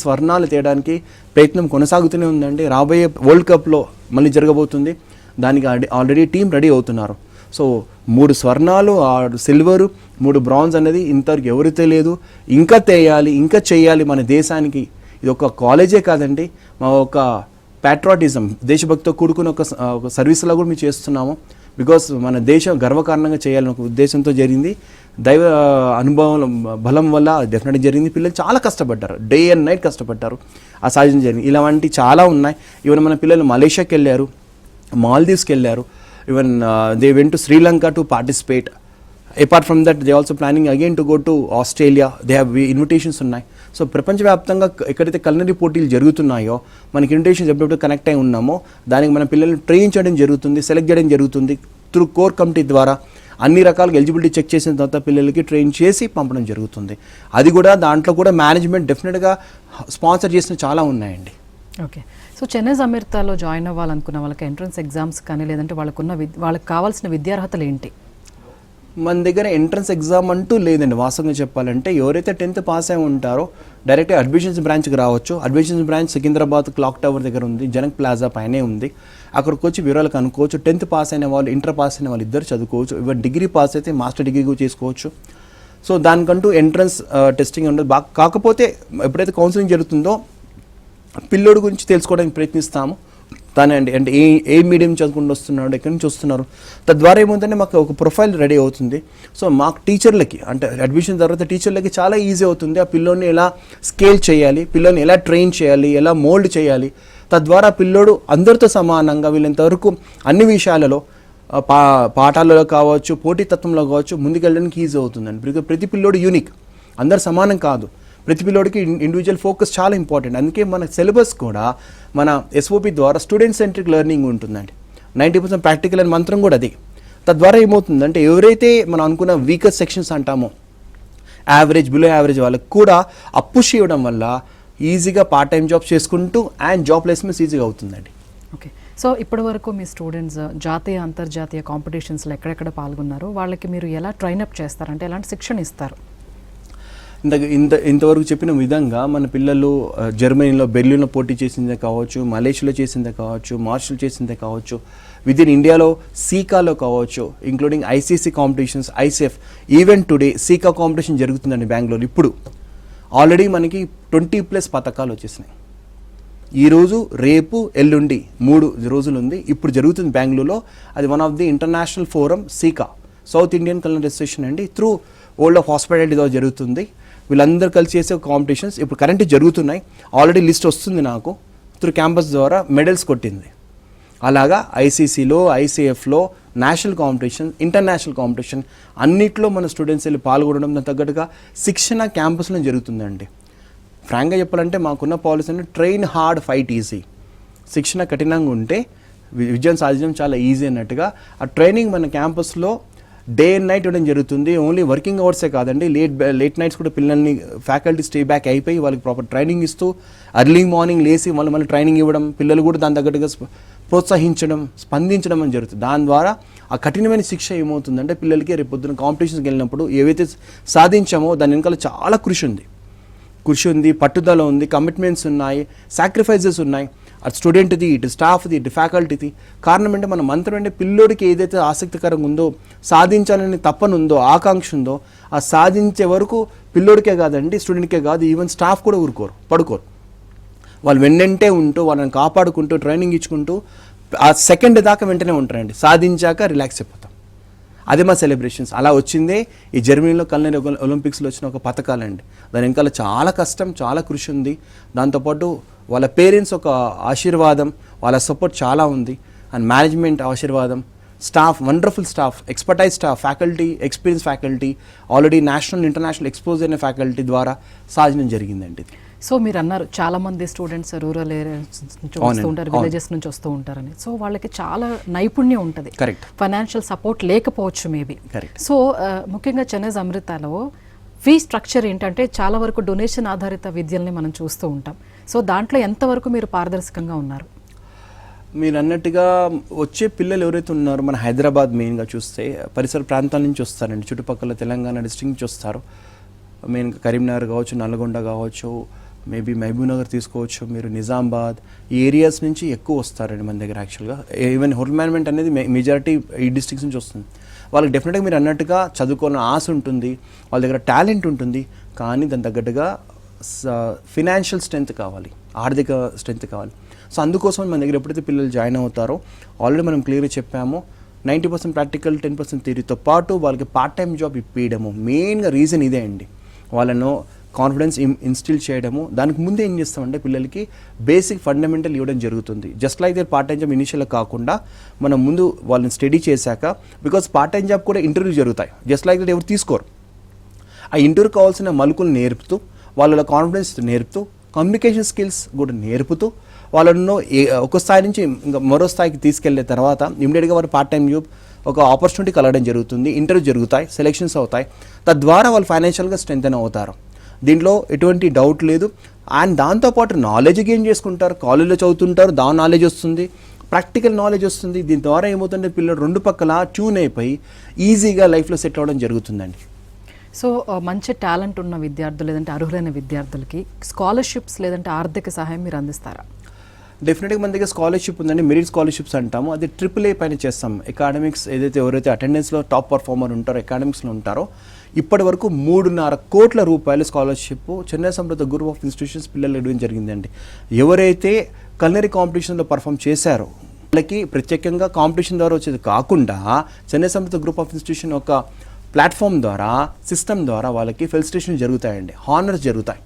స్వర్ణాలు తేయడానికి ప్రయత్నం కొనసాగుతూనే ఉందండి. రాబోయే వరల్డ్ కప్లో మళ్ళీ జరగబోతుంది, దానికి ఆల్రెడీ టీం రెడీ అవుతున్నారు. సో 3 స్వర్ణాలు, 6 సిల్వరు, 3 బ్రాంజ్ అనేది ఇంతవరకు ఎవరు తెలియదు. ఇంకా తేయాలి, ఇంకా చేయాలి మన దేశానికి. ఇది ఒక కాలేజే కాదండి, మా ఒక ప్యాట్రాటిజం, దేశభక్తితో కూడుకున్న ఒక సర్వీస్లో కూడా మేము చేస్తున్నాము. బికాస్ మన దేశం గర్వకారణంగా చేయాలని ఒక ఉద్దేశంతో జరిగింది. దైవ అనుభవం బలం వల్ల డెఫినెట్గా జరిగింది. పిల్లలు చాలా కష్టపడ్డారు, డే అండ్ నైట్ కష్టపడ్డారు, ఆ సాధ్యం జరిగింది. ఇలాంటి చాలా ఉన్నాయి. ఈవెన్ మన పిల్లలు మలేషియాకి వెళ్ళారు, మాల్దీవ్స్కి వెళ్ళారు, even they went to Sri Lanka to participate. Apart from that they also planning again to go to Australia. They have invitations ఉన్నాయి. సో ప్రపంచవ్యాప్తంగా ఎక్కడైతే కలినరీ పోటీలు జరుగుతున్నాయో మనకి ఇన్విటేషన్స్ ఎప్పుడెప్పుడు కనెక్ట్ అయి ఉన్నామో దానికి మన పిల్లల్ని ట్రైన్ చేయడం జరుగుతుంది, సెలెక్ట్ చేయడం జరుగుతుంది త్రూ కోర్ కమిటీ ద్వారా. అన్ని రకాలుగా ఎలిజిబిలిటీ చెక్ చేసిన తర్వాత పిల్లలకి ట్రైన్ చేసి పంపడం జరుగుతుంది. అది కూడా దాంట్లో కూడా మేనేజ్మెంట్ డెఫినెట్గా స్పాన్సర్ చేసిన చాలా ఉన్నాయండి. ఓకే. సో చెన్నై అమెరికాలో జాయిన్ అవ్వాలనుకున్న వాళ్ళకి ఎంట్రన్స్ ఎగ్జామ్స్ కానీ లేదంటే వాళ్ళకు కావాల్సిన విద్యార్హతలు ఏంటి? మన దగ్గర ఎంట్రన్స్ ఎగ్జామ్ అంటూ లేదండి వాస్తవంగా చెప్పాలంటే. ఎవరైతే 10th పాస్ అయి ఉంటారో డైరెక్ట్గా అడ్మిషన్స్ బ్రాంచ్కి రావచ్చు. Admissions branch Secunderabad clock tower దగ్గర ఉంది, జనక్ ప్లాజా పైనే ఉంది. అక్కడికి వచ్చి వివరాలు కనుక్కోవచ్చు. 10th పాస్ అయిన వాళ్ళు, ఇంటర్ పాస్ అయిన వాళ్ళు ఇద్దరు చదువుకోవచ్చు. ఇవన్నీ డిగ్రీ పాస్ అయితే మాస్టర్ డిగ్రీ కూడా చేసుకోవచ్చు. సో దానికంటూ ఎంట్రన్స్ టెస్టింగ్ ఉండదు. కాకపోతే ఎప్పుడైతే కౌన్సిలింగ్ జరుగుతుందో పిల్లోడి గురించి తెలుసుకోవడానికి ప్రయత్నిస్తాము. తానండి అంటే ఏ మీడియం చదువుకుంటూ వస్తున్నాడు, ఎక్కడి నుంచి వస్తున్నారు, తద్వారా ఏమవుతుందంటే మాకు ఒక ప్రొఫైల్ రెడీ అవుతుంది. సో మాకు టీచర్లకి అంటే అడ్మిషన్ తర్వాత టీచర్లకి చాలా ఈజీ అవుతుంది. ఆ పిల్లోని ఎలా స్కేల్ చేయాలి, పిల్లోని ఎలా ట్రైన్ చేయాలి, ఎలా మోల్డ్ చేయాలి, తద్వారా పిల్లోడు అందరితో సమానంగా వీళ్ళంతవరకు అన్ని విషయాలలో పాఠాలలో కావచ్చు, పోటీతత్వంలో కావచ్చు ముందుకెళ్ళడానికి ఈజీ అవుతుందండి. ప్రతి పిల్లోడు యూనిక్, అందరు సమానం కాదు. ప్రతి పిల్లోడికి ఇండివిజువల్ ఫోకస్ చాలా ఇంపార్టెంట్. అందుకే మన సిలబస్ కూడా మన ఎస్ఓపి ద్వారా స్టూడెంట్ సెంట్రిక్ లెర్నింగ్ ఉంటుందండి. 90% ప్రాక్టికల్ అనే మంత్రం కూడా అది. తద్వారా ఏమవుతుందంటే ఎవరైతే మనం అనుకున్న వీకర్ సెక్షన్స్ అంటామో యావరేజ్, బిలో యావరేజ్ వాళ్ళకి కూడా పుష్ ఇవ్వడం వల్ల ఈజీగా పార్ట్ టైం జాబ్స్ చేసుకుంటూ అండ్ జాబ్ ప్లేస్మెంట్స్ ఈజీగా అవుతుందండి. ఓకే. సో ఇప్పటి వరకు మీ స్టూడెంట్స్ జాతీయ అంతర్జాతీయ కాంపిటీషన్స్లో ఎక్కడెక్కడ పాల్గొన్నారు, వాళ్ళకి మీరు ఎలా ట్రైనప్ చేస్తారంటే ఎలాంటి శిక్షణ ఇస్తారు? ఇంతవరకు చెప్పిన విధంగా మన పిల్లలు జర్మనీలో బెర్లిన్లో పోటీ చేసిందే కావచ్చు, మలేషియాలో చేసిందే కావచ్చు, మార్షల్ చేసిందే కావచ్చు, విదిన్ ఇండియాలో సీకాలో కావచ్చు, including ICC competitions, ICF. Even today SICA competition జరుగుతుందండి బెంగళూరు. ఇప్పుడు ఆల్రెడీ మనకి 20+ పథకాలు వచ్చేసినాయి. ఈరోజు, రేపు, ఎల్లుండి 3 రోజులు ఉంది. ఇప్పుడు జరుగుతుంది బెంగళూరులో. అది one of the international forum SICA, South Indian cultural association అండి. త్రూ వరల్డ్ ఆఫ్ హాస్పిటాలిటీ జరుగుతుంది. వీళ్ళందరూ కలిసి చేసే కాంపిటీషన్స్ ఇప్పుడు కరెంట్ జరుగుతున్నాయి. ఆల్రెడీ లిస్ట్ వస్తుంది నాకు. త్రూ క్యాంపస్ ద్వారా మెడల్స్ కొట్టింది. అలాగా ఐసీసీలో, ఐసీఎఫ్లో, నేషనల్ కాంపిటీషన్, ఇంటర్నేషనల్ కాంపిటీషన్ అన్నిట్లో మన స్టూడెంట్స్ వెళ్ళి పాల్గొనడం, దాని తగ్గట్టుగా శిక్షణ క్యాంపస్లో జరుగుతుందండి. ఫ్రాంక్గా చెప్పాలంటే మాకున్న పాలసీ అంటే ట్రైన్ హార్డ్, ఫైట్ ఈజీ. శిక్షణ కఠినంగా ఉంటే విజయం సాధించడం చాలా ఈజీ అన్నట్టుగా ఆ ట్రైనింగ్ మన క్యాంపస్లో డే అండ్ నైట్ ఇవ్వడం జరుగుతుంది. ఓన్లీ వర్కింగ్ అవర్సే కాదండి, లేట్ నైట్స్ కూడా పిల్లల్ని ఫ్యాకల్టీ స్టే బ్యాక్ అయిపోయి వాళ్ళకి ప్రాపర్ ట్రైనింగ్ ఇస్తూ ఎర్లీ మార్నింగ్ లేసి మళ్ళీ ట్రైనింగ్ ఇవ్వడం, పిల్లలు కూడా దాని తగ్గట్టుగా ప్రోత్సహించడం, స్పందించడం అని జరుగుతుంది. దాని ద్వారా ఆ కఠినమైన శిక్ష ఏమవుతుందంటే పిల్లలకి రేపు పొద్దున కాంపిటీషన్స్కి వెళ్ళినప్పుడు ఏవైతే సాధించామో దాని వెనకాల చాలా కృషి ఉంది, పట్టుదల ఉంది, కమిట్మెంట్స్ ఉన్నాయి, సాక్రిఫైజెస్ ఉన్నాయి. అటు స్టూడెంట్ది, ఇటు స్టాఫ్ది, ఇటు ఫ్యాకల్టీది. కారణం అంటే మన మంత్రం అంటే పిల్లోడికి ఏదైతే ఆసక్తికరంగా ఉందో, సాధించాలని తప్పనుందో, ఆకాంక్ష ఉందో, ఆ సాధించే వరకు పిల్లోడికే కాదండి, స్టూడెంట్కే కాదు, ఈవెన్ స్టాఫ్ కూడా పడుకోరు. వాళ్ళు వెన్నంటే ఉంటూ వాళ్ళని కాపాడుకుంటూ ట్రైనింగ్ ఇచ్చుకుంటూ ఆ సెకండ్ దాకా వెంటనే ఉంటారండి. సాధించాక రిలాక్స్ అయిపోతాం. అదే మా సెలబ్రేషన్స్. అలా వచ్చిందే ఈ జర్మనీలో కల్నరీ ఒలింపిక్స్లో వచ్చిన ఒక పథకాలండి. దాని వెనకాల చాలా కష్టం, చాలా కృషి ఉంది. దాంతోపాటు వాళ్ళ పేరెంట్స్ ఒక ఆశీర్వాదం, వాళ్ళ సపోర్ట్ చాలా ఉంది. అండ్ మేనేజ్మెంట్ ఆశీర్వాదం, staff, wonderful staff, expertise staff, faculty, experience faculty, already national, international expose అయిన ఫ్యాకల్టీ ద్వారా సాధనం జరిగిందండి. సో మీరు అన్నారు చాలా మంది స్టూడెంట్స్ రూరల్ ఏరియాస్ నుంచి వస్తూ ఉంటారు, విలేజెస్ నుంచి వస్తూ ఉంటారని. సో వాళ్ళకి చాలా నైపుణ్యం ఉంటుంది, కరెక్ట్. ఫైనాన్షియల్ సపోర్ట్ లేకపోవచ్చు మేబీ. కరెక్ట్. సో ముఖ్యంగా చెన్నై అమృతాలో ఫీ స్ట్రక్చర్ ఏంటంటే చాలా వరకు డొనేషన్ ఆధారిత విద్యల్ని మనం చూస్తూ ఉంటాం. సో దాంట్లో ఎంతవరకు మీరు పారదర్శకంగా ఉన్నారు? మీరు అన్నట్టుగా వచ్చే పిల్లలు ఎవరైతే ఉన్నారో మన హైదరాబాద్ మెయిన్గా చూస్తే పరిసర ప్రాంతాల నుంచి వస్తారండి. చుట్టుపక్కల తెలంగాణ డిస్ట్రిక్ట్ నుంచి వస్తారు. మెయిన్గా కరీంనగర్ కావచ్చు, నల్గొండ కావచ్చు, మేబీ మహబూబ్నగర్ తీసుకోవచ్చు, మీరు నిజామాబాద్, ఈ ఏరియాస్ నుంచి ఎక్కువ వస్తారండి మన దగ్గర. యాక్చువల్గా ఈవెన్ హోటల్ మేనేజ్మెంట్ అనేది మెజారిటీ ఈ డిస్ట్రిక్ట్స్ నుంచి వస్తుంది. వాళ్ళకి డెఫినెట్గా మీరు అన్నట్టుగా చదువుకోవాలని ఆశ ఉంటుంది, వాళ్ళ దగ్గర టాలెంట్ ఉంటుంది. కానీ దాని తగ్గట్టుగా ఫినాన్షియల్ స్ట్రెంత్ కావాలి, ఆర్థిక స్ట్రెంత్ కావాలి. సో అందుకోసం మన దగ్గర ఎప్పుడైతే పిల్లలు జాయిన్ అవుతారో ఆల్రెడీ మనం క్లియర్గా చెప్పాము, 90% ప్రాక్టికల్, 10% థియరీతో పాటు వాళ్ళకి పార్ట్ టైం జాబ్ ఇప్పించడము మెయిన్గా రీజన్ ఇదే అండి. వాళ్ళను కాన్ఫిడెన్స్ ఇన్స్టిల్ చేయడము. దానికి ముందే ఏం చేస్తామంటే పిల్లలకి బేసిక్ ఫండమెంటల్ ఇవ్వడం జరుగుతుంది. Just like part time job ఇనిషియల్గా కాకుండా మనం ముందు వాళ్ళని స్టడీ చేశాక, బికాస్ పార్ట్ టైం జాబ్ కూడా ఇంటర్వ్యూ జరుగుతాయి. జస్ట్ లైక్ దట్ ఎవరు తీసుకోరు. ఆ ఇంటర్వ్యూ కావాల్సిన మలుకులు నేర్పుతూ, వాళ్ళ కాన్ఫిడెన్స్ నేర్పుతూ, కమ్యూనికేషన్ స్కిల్స్ కూడా నేర్పుతూ, వాళ్ళను ఒక స్థాయి నుంచి ఇంకా మరో స్థాయికి తీసుకెళ్లే తర్వాత ఇమీడియట్గా వారు పార్ట్ టైం జాబ్ ఒక ఆపర్చునిటీ కలగడం జరుగుతుంది. ఇంటర్వ్యూ జరుగుతాయి, సెలెక్షన్స్ అవుతాయి. తద్వారా వాళ్ళు ఫైనాన్షియల్గా స్ట్రెంగ్తెన్ అవుతారు. దీంట్లో ఎటువంటి డౌట్ లేదు. అండ్ దాంతోపాటు నాలెడ్జ్ గెయిన్ చేసుకుంటారు. కాలేజ్లో చదువుతుంటారు, దాని నాలెడ్జ్ వస్తుంది. ప్రాక్టికల్ నాలెడ్జ్ వస్తుంది. దీని ద్వారా ఏమవుతుందంటే పిల్లలు రెండు పక్కల ట్యూన్ అయిపోయి ఈజీగా లైఫ్లో సెటిల్ అవ్వడం జరుగుతుందండి. సో మంచి టాలెంట్ ఉన్న విద్యార్థులు లేదంటే అర్హులైన విద్యార్థులకి స్కాలర్షిప్స్ లేదంటే ఆర్థిక సహాయం మీరు అందిస్తారా? డెఫినెట్గా మన దగ్గర స్కాలర్షిప్ ఉందండి, మెరిట్ స్కాలర్షిప్స్ అంటాము. అది AAA పైన చేస్తాం. అకాడమిక్స్ ఏదైతే ఎవరైతే అటెండెన్స్లో టాప్ పర్ఫార్మర్ ఉంటారో, అకాడమిక్స్లో ఉంటారో, ఇప్పటి వరకు 3.5 కోట్ల రూపాయల scholarship Chennai Samruddha group of institutions పిల్లలు ఇవ్వడం జరిగిందండి. ఎవరైతే కల్నరీ కాంపిటీషన్లో పర్ఫామ్ చేశారో వాళ్ళకి ప్రత్యేకంగా కాంపిటీషన్ ద్వారా వచ్చేది కాకుండా Chennai Samruddha group of institution ఒక ప్లాట్ఫామ్ ద్వారా, సిస్టమ్ ద్వారా వాళ్ళకి ఫెలిసిటేషన్ జరుగుతాయండి, హానర్స్ జరుగుతాయి.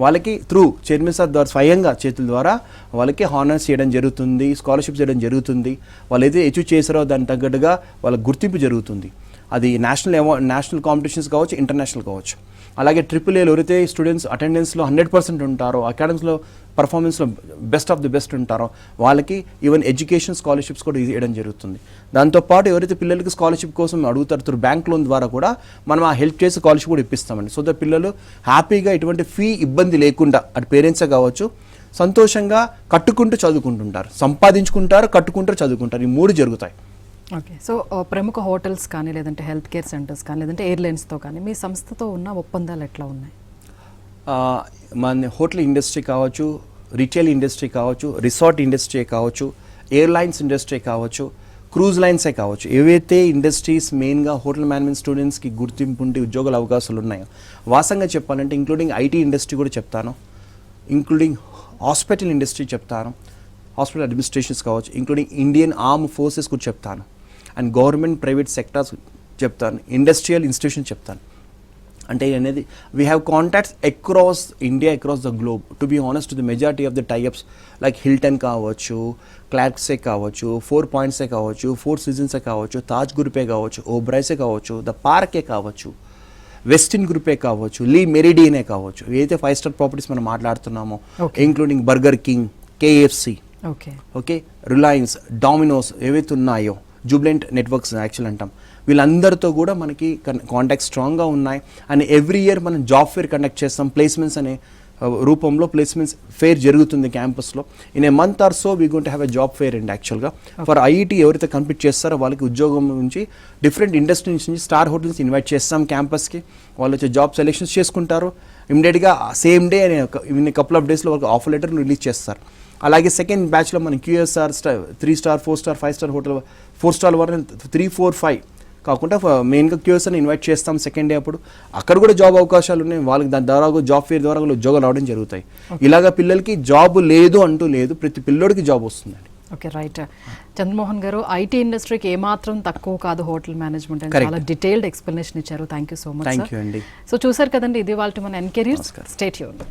వాళ్ళకి త్రూ చైర్మన్ సార్ ద్వారా స్వయంగా చేతుల ద్వారా వాళ్ళకి హానర్స్ చేయడం జరుగుతుంది, స్కాలర్షిప్ చేయడం జరుగుతుంది. వాళ్ళు ఏదైతే అచీవ్ చేశారో దానికి తగ్గట్టుగా వాళ్ళకి గుర్తింపు జరుగుతుంది. అది నేషనల్ కాంపిటీషన్స్ కావచ్చు, ఇంటర్నేషనల్ కావచ్చు. అలాగే AAAలో ఎవరైతే స్టూడెంట్స్ అటెండెన్స్లో 100% ఉంటారో, అకాడమిక్స్లో పర్ఫార్మెన్స్లో బెస్ట్ ఆఫ్ ది బెస్ట్ ఉంటారో వాళ్ళకి ఈవెన్ ఎడ్యుకేషన్ స్కాలర్షిప్స్ కూడా ఇవ్వడం జరుగుతుంది. దాంతోపాటు ఎవరైతే పిల్లలకి స్కాలర్షిప్ కోసం అడుగుతారో త్రూ బ్యాంక్ లోన్ ద్వారా కూడా మనం ఆ హెల్ప్ చేసి స్కాలర్షిప్ కూడా ఇప్పిస్తామండి. సో దట్ పిల్లలు హ్యాపీగా ఎటువంటి ఫీ ఇబ్బంది లేకుండా అటు పేరెంట్సే కావచ్చు సంతోషంగా కట్టుకుంటూ చదువుకుంటుంటారు, సంపాదించుకుంటారు, కట్టుకుంటారు, చదువుకుంటారు. ఈ 3 జరుగుతాయి. ఓకే. సో ప్రముఖ హోటల్స్ కానీ లేదంటే హెల్త్ కేర్ సెంటర్స్ కానీ లేదంటే ఎయిర్లైన్స్తో కానీ మీ సంస్థతో ఉన్న ఒప్పందాలు ఎట్లా ఉన్నాయి? మన హోటల్ ఇండస్ట్రీ కావచ్చు, రిటైల్ ఇండస్ట్రీ కావచ్చు, రిసార్ట్ ఇండస్ట్రీ కావచ్చు, ఎయిర్లైన్స్ ఇండస్ట్రీ కావచ్చు, క్రూజ్ లైన్సే కావచ్చు, ఏవైతే ఇండస్ట్రీస్ మెయిన్గా హోటల్ మేనేజ్మెంట్ స్టూడెంట్స్కి గుర్తింపు ఉండి ఉద్యోగాల అవకాశాలు ఉన్నాయో, వాస్తవంగా చెప్పాలంటే ఇంక్లూడింగ్ ఐటీ ఇండస్ట్రీ కూడా చెప్తాను, ఇంక్లూడింగ్ హాస్పిటల్ ఇండస్ట్రీ చెప్తాను, హాస్పిటల్ అడ్మినిస్ట్రేషన్స్ కావచ్చు, ఇంక్లూడింగ్ ఇండియన్ ఆర్మ్ ఫోర్సెస్ కూడా చెప్తాను, అండ్ గవర్నమెంట్ ప్రైవేట్ సెక్టార్స్ చెప్తాను, ఇండస్ట్రియల్ ఇన్స్టిట్యూషన్ చెప్తాను. అంటే అనేది we have contacts across India, across the globe. To be honest, the majority of the tie-ups like Hilton కావచ్చు, క్లార్క్సే కావచ్చు, 4 పాయింట్సే కావచ్చు, 4 సీజన్సే కావచ్చు, తాజ్ గ్రూపే కావచ్చు, ఓబ్రైసే కావచ్చు, ద పార్కే కావచ్చు, వెస్టిన్ గ్రూపే కావచ్చు, లీ మెరిడియనే కావచ్చు, ఏదైతే 5 స్టార్ ప్రాపర్టీస్ మనం మాట్లాడుతున్నామో, including burger king, KFC, okay, Reliance, dominoes ఏవైతే ఉన్నాయో, జూబ్లెంట్ నెట్వర్క్స్ యాక్చువల్ అంటాం, వీళ్ళందరితో కూడా మనకి కాంటాక్ట్ స్ట్రాంగ్గా ఉన్నాయి. అండ్ ఎవ్రీ ఇయర్ మనం జాబ్ ఫేర్ కండక్ట్ చేస్తాం. ప్లేస్మెంట్స్ అనే రూపంలో ప్లేస్మెంట్స్ ఫేర్ జరుగుతుంది క్యాంపస్లో. In a month or so we going to have a job fair అండి. యాక్చువల్గా ఫర్ IIT ఎవరైతే కంప్లీట్ చేస్తారో వాళ్ళకి ఉద్యోగం నుంచి డిఫరెంట్ ఇండస్ట్రీస్ నుంచి స్టార్ హోటల్స్ ఇన్వైట్ చేస్తాం క్యాంపస్కి. వాళ్ళు వచ్చి జాబ్ సెలెక్షన్స్ చేసుకుంటారు. ఇమీడియట్గా సేమ్ డే అనే ఇన్ కపుల్ ఆఫ్ డేస్లో వాళ్ళకి ఆఫర్ లెటర్ రిలీజ్ చేస్తారు. అలాగే సెకండ్ బ్యాచ్లో మనం QSR 3 star, 4 star, 5 star hotel, 4 star వరకు 3, 4, 5 కాకుండా మెయిన్గా QSRని ఇన్వైట్ చేస్తాం సెకండ్ డే. అప్పుడు అక్కడ కూడా జాబ్ అవకాశాలు ఉన్నాయి వాళ్ళకి. దాని ద్వారా జాబ్ ఫేర్ ద్వారా ఉద్యోగాలు రావడం జరుగుతాయి. ఇలాగ పిల్లలకి జాబ్ లేదు అంటూ లేదు, ప్రతి పిల్లోడికి జాబ్ వస్తుందండి. Okay, right. చంద్రమోహన్ గారు, IT ఇండస్ట్రీకి ఏమాత్రం తక్కువ కాదు హోటల్ మేనేజ్మెంట్ అని చాలా డీటెయిల్డ్ ఎక్స్ప్లెనేషన్ ఇచ్చారు. Thank you so much. Thank you అండి. సో చూసారు కదండి, ఇది వాళ్ళ మన ఎన్కెరీర్స్. Stay tuned.